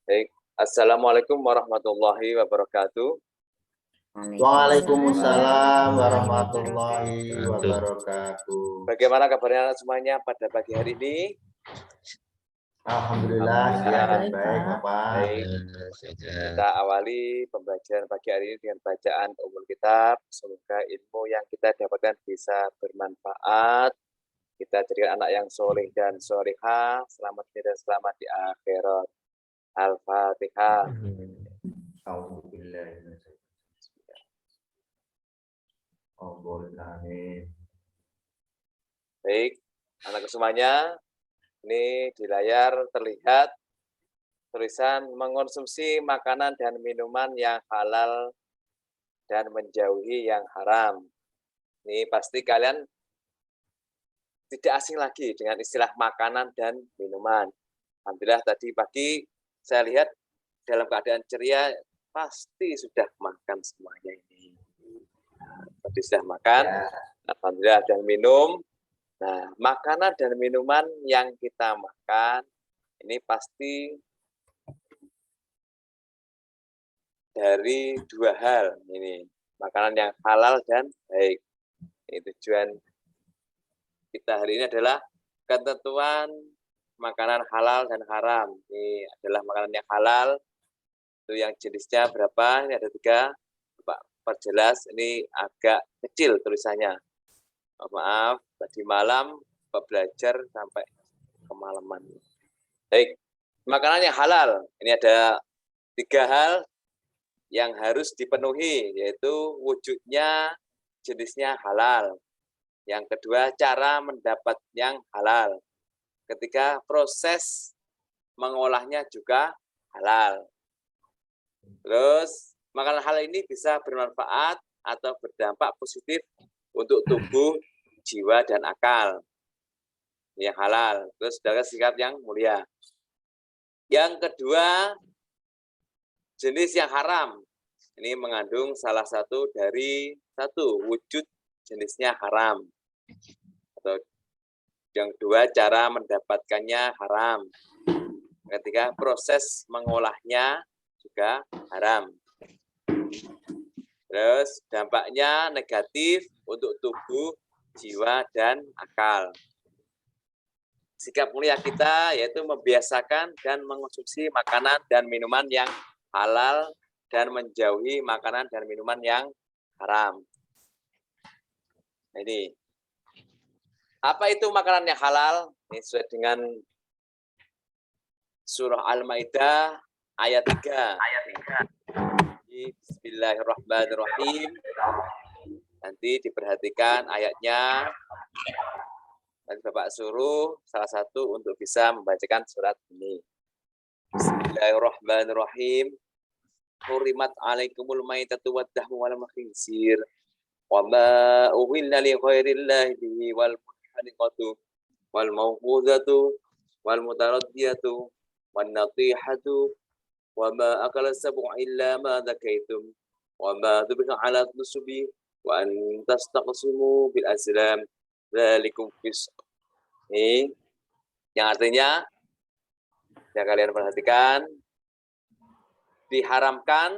Baik. Assalamualaikum warahmatullahi wabarakatuh. Waalaikumsalam warahmatullahi wabarakatuh. Bagaimana kabarnya semuanya pada pagi hari ini? Alhamdulillah sehat dan baik, Bapak. Baik. Kita awali pembelajaran pagi hari ini dengan bacaan umul kitab. Semoga ilmu yang kita dapatkan bisa bermanfaat. Kita jadi anak yang soleh dan solehah, selamat dan selamat di akhirat. Al-Fatihah. Baik, anak semuanya, ini di layar terlihat tulisan mengonsumsi makanan dan minuman yang halal dan menjauhi yang haram. Ini pasti kalian tidak asing lagi dengan istilah makanan dan minuman. Alhamdulillah tadi pagi saya lihat dalam keadaan ceria pasti sudah makan semuanya ini. Tadi sudah makan, alhamdulillah, dan minum. Nah, makanan dan minuman yang kita makan ini pasti dari dua hal ini, makanan yang halal dan baik. Ini tujuan kita hari ini adalah ketentuan makanan halal dan haram. Ini adalah makanan yang halal, itu yang jenisnya berapa? Ini ada 3. Pak perjelas, ini agak kecil tulisannya. Maaf, tadi malam Pak belajar sampai kemalaman. Baik, makanan yang halal, ini ada 3 hal yang harus dipenuhi, yaitu wujudnya, jenisnya halal. Yang kedua, cara mendapat yang halal. Ketiga, proses mengolahnya juga halal. Terus, makanan halal ini bisa bermanfaat atau berdampak positif untuk tubuh, jiwa, dan akal. Yang halal. Terus, saudara sikap yang mulia. Yang kedua, jenis yang haram. Ini mengandung salah satu dari wujud jenisnya haram. Atau yang kedua, cara mendapatkannya haram. Ketiga, proses mengolahnya juga haram. Terus dampaknya negatif untuk tubuh, jiwa, dan akal. Sikap mulia kita yaitu membiasakan dan mengonsumsi makanan dan minuman yang halal dan menjauhi makanan dan minuman yang haram. Ini. Apa itu makanan yang halal? Ini sesuai dengan surah Al-Maidah ayat 3. Bismillahirrahmanirrahim. Nanti diperhatikan ayatnya. Nanti Bapak suruh salah satu untuk bisa membacakan surat ini. Bismillahirrahmanirrahim. Hurimat alaikumul maitatu waddahmu wal khinzir wa ma uhilla li ghairillahi bihi wal munhaniqatu wal mawqudatu wal mutaraddiyatu wan natihatu wa ma akala sab'u illa ma dzakaitum wa ma dzubika ala nusubi wa an tastaqsimu bil azlam dzalikum fisq. Ini yang artinya yang kalian perhatikan, diharamkan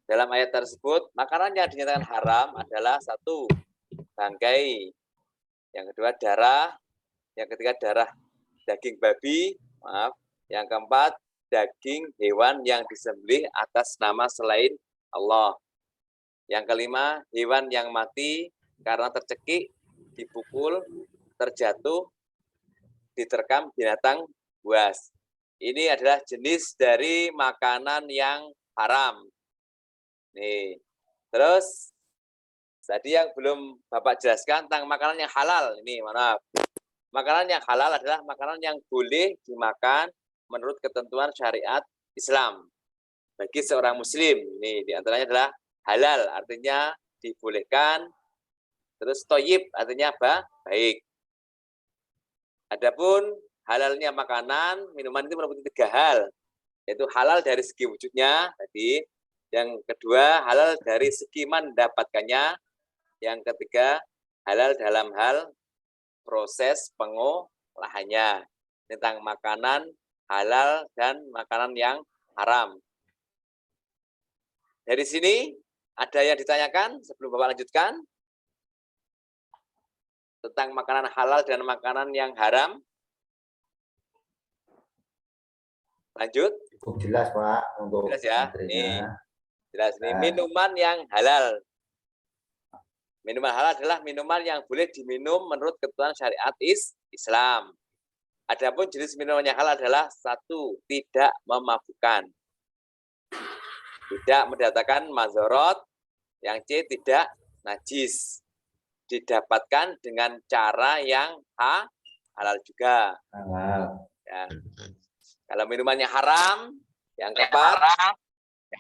dalam ayat tersebut, makanan yang dinyatakan haram adalah 1, bangkai, yang kedua darah, yang ketiga darah daging babi, yang keempat daging hewan yang disembelih atas nama selain Allah, yang kelima hewan yang mati karena tercekik, dipukul, terjatuh, diterkam binatang buas. Ini adalah jenis dari makanan yang haram. Nih, terus tadi yang belum Bapak jelaskan tentang makanan yang halal. Ini maaf. Makanan yang halal adalah makanan yang boleh dimakan menurut ketentuan syariat Islam bagi seorang muslim. Ini diantaranya adalah halal, artinya dibolehkan. Terus toyib, artinya apa? Baik. Adapun halalnya makanan, minuman itu meliputi 3 hal, yaitu halal dari segi wujudnya tadi, yang kedua halal dari segi mendapatkannya, yang ketiga halal dalam hal proses pengolahannya. Tentang makanan halal dan makanan yang haram. Dari sini ada yang ditanyakan sebelum Bapak lanjutkan tentang makanan halal dan makanan yang haram. Lanjut. Cukup jelas, Pak, untuk jelas ya. materinya. Jelas nih, minuman yang halal. Minuman halal adalah minuman yang boleh diminum menurut ketentuan syariat Islam. Adapun jenis minuman yang halal adalah satu, tidak memabukkan. Tidak mendatangkan mazorot. Yang C, tidak najis. Didapatkan dengan cara yang halal juga. Ya. Kalau minumannya haram, yang keempat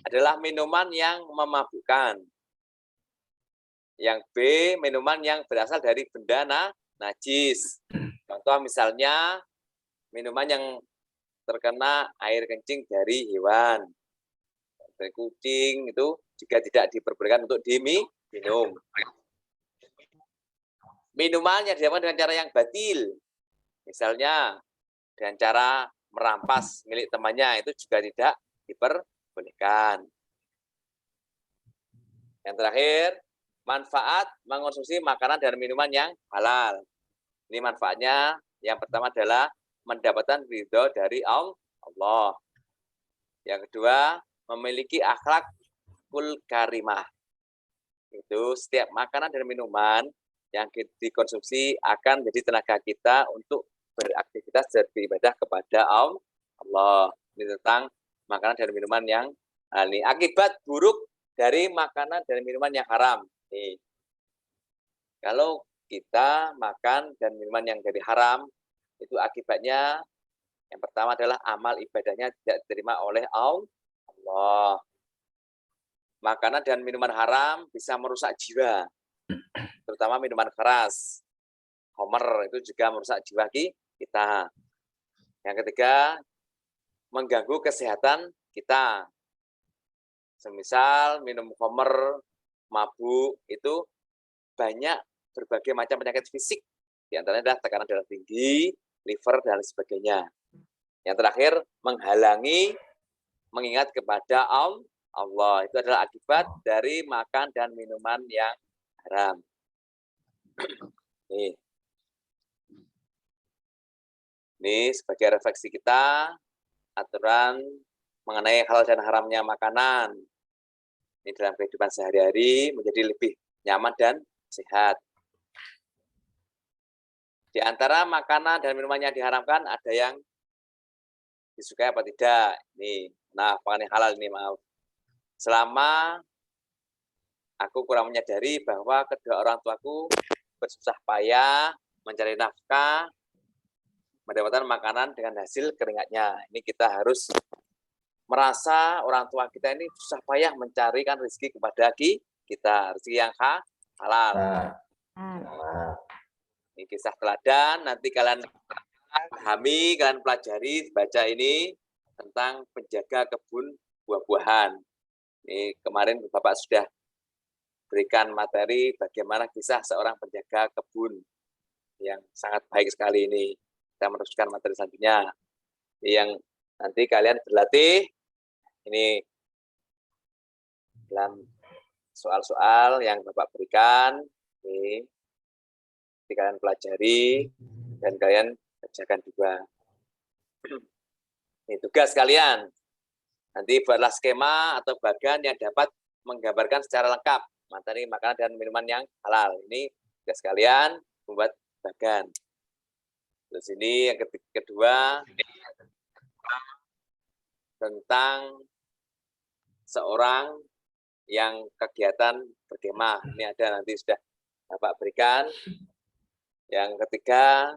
adalah minuman yang memabukkan. Yang B, minuman yang berasal dari benda najis. Contoh misalnya, minuman yang terkena air kencing dari hewan. Dari kucing, itu juga tidak diperbolehkan untuk diminum. Minuman yang dilakukan dengan cara yang batil. Misalnya, dengan cara merampas milik temannya, itu juga tidak diperbolehkan. Yang terakhir, manfaat mengonsumsi makanan dan minuman yang halal. Ini manfaatnya yang pertama adalah mendapatkan ridho dari Allah. Yang kedua, memiliki akhlakul karimah. Itu setiap makanan dan minuman yang dikonsumsi akan menjadi tenaga kita untuk beraktivitas dan beribadah kepada Allah. Ini tentang makanan dan minuman yang ini akibat buruk dari makanan dan minuman yang haram. Nih. Kalau kita makan dan minuman yang dari haram, itu akibatnya yang pertama adalah amal ibadahnya tidak diterima oleh Allah. Makanan dan minuman haram bisa merusak jiwa, terutama minuman keras. Homer itu juga merusak jiwa kita. Yang ketiga, mengganggu kesehatan kita. Semisal minum homer, mabuk, itu banyak berbagai macam penyakit fisik. Di antaranya adalah tekanan darah tinggi, liver, dan sebagainya. Yang terakhir, menghalangi mengingat kepada Allah. Itu adalah akibat dari makan dan minuman yang haram. Ini sebagai refleksi kita, aturan mengenai halal dan haramnya makanan. Ini dalam kehidupan sehari-hari menjadi lebih nyaman dan sehat. Di antara makanan dan minuman yang diharamkan, ada yang disukai apa tidak. Ini, nah, makanan yang halal ini, maaf. Selama aku kurang menyadari bahwa kedua orang tuaku bersusah payah mencari nafkah, mendapatkan makanan dengan hasil keringatnya. Ini kita harus merasa orang tua kita ini susah payah mencarikan rezeki kepada kita, rezeki yang halal. Ini kisah teladan, nanti kalian pahami, kalian pelajari, baca ini tentang penjaga kebun buah-buahan. Ini kemarin Bapak sudah berikan materi bagaimana kisah seorang penjaga kebun yang sangat baik sekali ini. Kita meneruskan materi selanjutnya. Yang nanti kalian berlatih, ini dalam soal-soal yang Bapak berikan, ini kalian pelajari dan kalian kerjakan juga. Ini tugas kalian. Nanti buatlah skema atau bagan yang dapat menggambarkan secara lengkap materi makanan dan minuman yang halal. Ini tugas kalian membuat bagan. Terus ini yang kedua tentang seorang yang kegiatan berkemah. Ini ada nanti sudah Bapak berikan. Yang ketiga,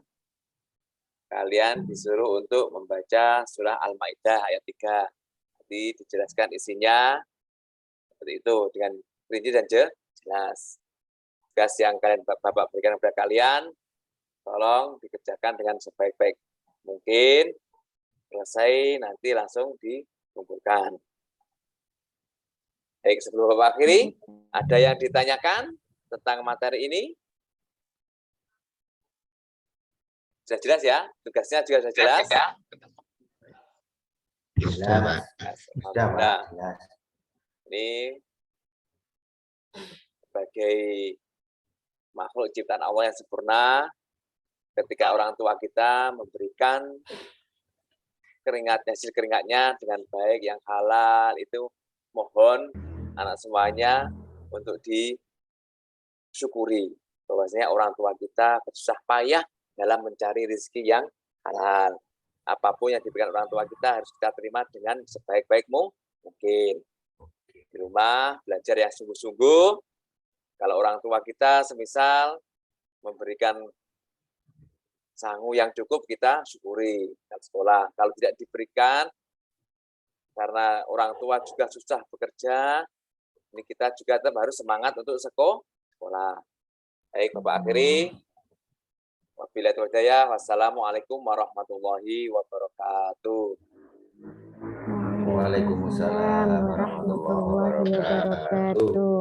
kalian disuruh untuk membaca surah Al-Maidah ayat 3. Nanti dijelaskan isinya seperti itu dengan rinci dan jelas. Tugas yang Bapak berikan kepada kalian, tolong dikerjakan dengan sebaik-baik mungkin. Selesai nanti langsung dikumpulkan. Baik, sebelum Bapak akhiri, ada yang ditanyakan tentang materi ini? Sudah jelas ya? Tugasnya juga sudah jelas? Sudah, Pak. Sudah, Pak. Alhamdulillah. Jelas. Ini sebagai makhluk ciptaan Allah yang sempurna, ketika orang tua kita memberikan keringatnya, hasil keringatnya dengan baik, yang halal, itu mohon anak semuanya untuk disyukuri. Bahwasanya orang tua kita bersusah payah dalam mencari rezeki yang halal. Apapun yang diberikan orang tua kita harus kita terima dengan sebaik-baik mungkin. Di rumah belajar yang sungguh-sungguh. Kalau orang tua kita semisal memberikan sangu yang cukup, kita syukuri di sekolah. Kalau tidak diberikan, karena orang tua juga susah bekerja, ini kita juga tetap harus semangat untuk sekolah. Baik, Bapak akhiri. Wabillahi taufiq hidayah. Wassalamualaikum warahmatullahi wabarakatuh. Waalaikumsalam warahmatullahi wabarakatuh.